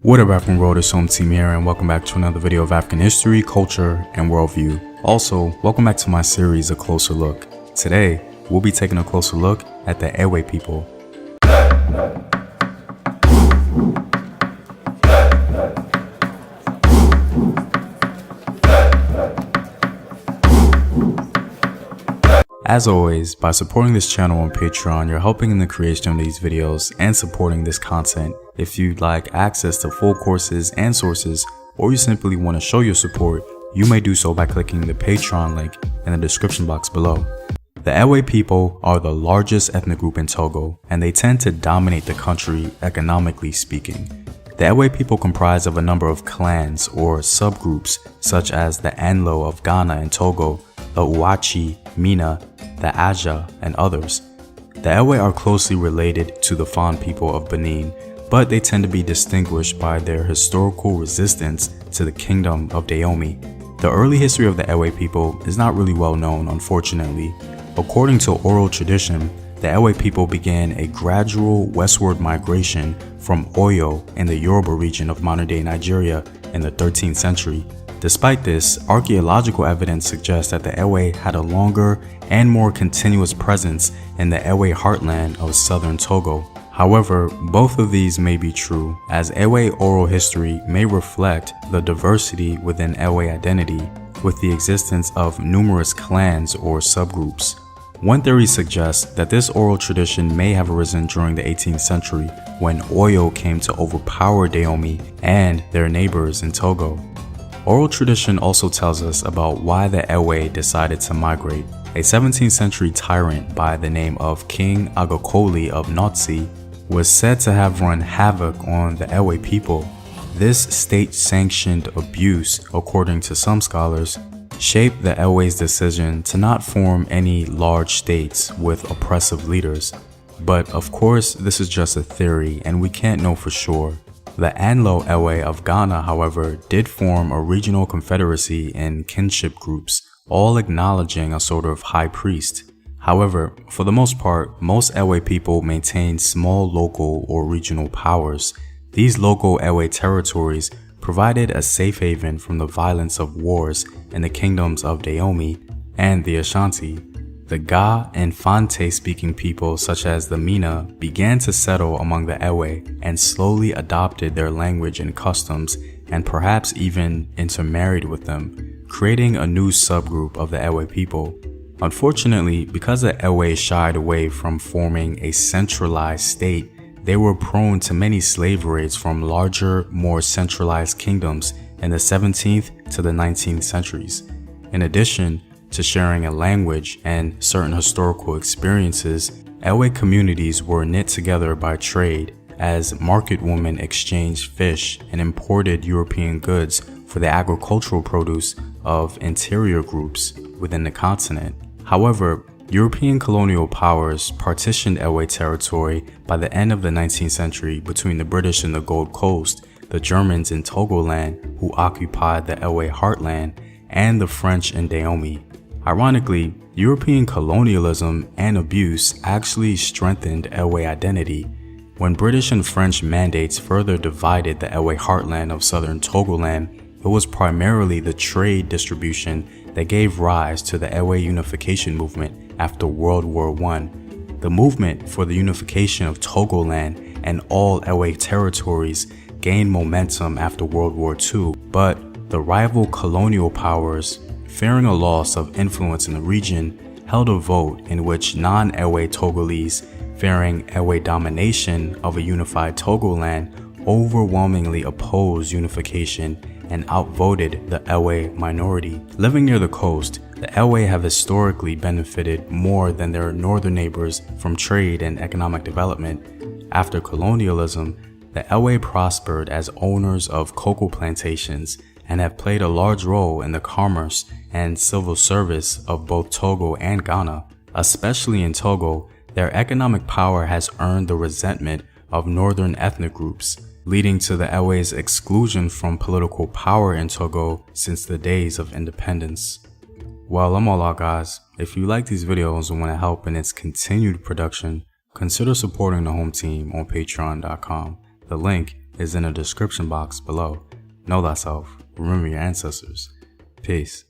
What up, African World? It's Home Team here, and welcome back to another video of African history, culture, and worldview. Also, welcome back to my series, A Closer Look. Today, we'll be taking a closer look at the Eʋegbe people. As always, by supporting this channel on Patreon, you're helping in the creation of these videos and supporting this content. If you'd like access to full courses and sources, or you simply want to show your support, you may do so by clicking the Patreon link in the description box below. The Eʋegbe people are the largest ethnic group in Togo, and they tend to dominate the country economically speaking. The Eʋegbe people comprise of a number of clans or subgroups, such as the Anlo of Ghana and Togo, the Uachi, Mina, the Aja, and others. The Eʋegbe are closely related to the Fon people of Benin, but they tend to be distinguished by their historical resistance to the kingdom of Dahomey. The early history of the Eʋegbe people is not really well known, unfortunately. According to oral tradition, the Eʋegbe people began a gradual westward migration from Oyo in the Yoruba region of modern-day Nigeria in the 13th century. Despite this, archaeological evidence suggests that the Eʋegbe had a longer and more continuous presence in the Eʋegbe heartland of southern Togo. However, both of these may be true, as Eʋegbe oral history may reflect the diversity within Eʋegbe identity, with the existence of numerous clans or subgroups. One theory suggests that this oral tradition may have arisen during the 18th century, when Oyo came to overpower Dahomey and their neighbors in Togo. Oral tradition also tells us about why the Eʋegbe decided to migrate. A 17th century tyrant by the name of King Agakoli of Notsi was said to have run havoc on the Eʋegbe people. This state-sanctioned abuse, according to some scholars, shaped the Eʋegbe's decision to not form any large states with oppressive leaders. But of course, this is just a theory and we can't know for sure. The Anlo Eʋegbe of Ghana, however, did form a regional confederacy in kinship groups, all acknowledging a sort of high priest. However, for the most part, most Eʋegbe people maintained small local or regional powers. These local Eʋegbe territories provided a safe haven from the violence of wars in the kingdoms of Dahomey and the Ashanti. The Ga and Fante-speaking people such as the Mina began to settle among the Eʋegbe and slowly adopted their language and customs and perhaps even intermarried with them, creating a new subgroup of the Eʋegbe people. Unfortunately, because the Eʋegbe shied away from forming a centralized state, they were prone to many slave raids from larger, more centralized kingdoms in the 17th to the 19th centuries. In addition to sharing a language and certain historical experiences, Eʋegbe communities were knit together by trade, as market women exchanged fish and imported European goods for the agricultural produce of interior groups within the continent. However, European colonial powers partitioned Eʋegbe territory by the end of the 19th century between the British in the Gold Coast, the Germans in Togoland, who occupied the Eʋegbe heartland, and the French in Dahomey. Ironically, European colonialism and abuse actually strengthened Eʋegbe identity. When British and French mandates further divided the Eʋegbe heartland of southern Togoland, it was primarily the trade distribution that gave rise to the Eʋegbe unification movement after World War I. The movement for the unification of Togoland and all Eʋegbe territories gained momentum after World War II, but the rival colonial powers, fearing a loss of influence in the region, held a vote in which non-Eʋegbe Togolese, fearing Eʋegbe domination of a unified Togoland, overwhelmingly opposed unification and outvoted the Eʋegbe minority. Living near the coast, the Eʋegbe have historically benefited more than their northern neighbors from trade and economic development. After colonialism, the Eʋegbe prospered as owners of cocoa plantations and have played a large role in the commerce and civil service of both Togo and Ghana. Especially in Togo, their economic power has earned the resentment of northern ethnic groups, leading to the Eʋegbe's exclusion from political power in Togo since the days of independence. Well, I'm all out, guys. If you like these videos and want to help in its continued production, consider supporting the home team on patreon.com. The link is in the description box below. Know thyself. Remember your ancestors. Peace.